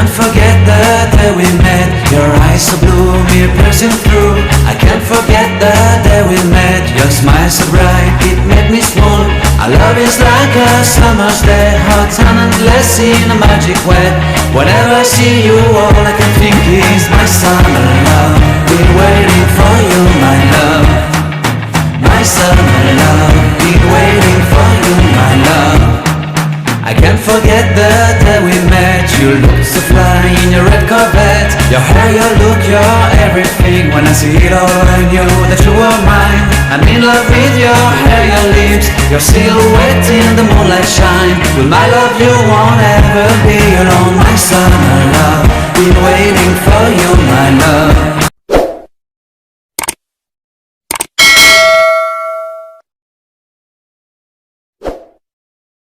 can't forget the day we met. Your eyes so blue, me piercing through. I can't forget the day we met. Your smile so bright, it made me swoon. Our love is like a summer's day, hot and endless in a magic way. Whenever I see you, all I can think is my summer love. Been waiting for you, my love. My summer love. Been waiting for you, my love. I can't forget the day we met. You looked so fly in your red Corvette. Your hair, your look, your everything. When I see it all, I knew that you were mine. I'm in love with your hair, your lips, your silhouette in the moonlight shine. With my love you won't ever be alone. My summer love, been waiting for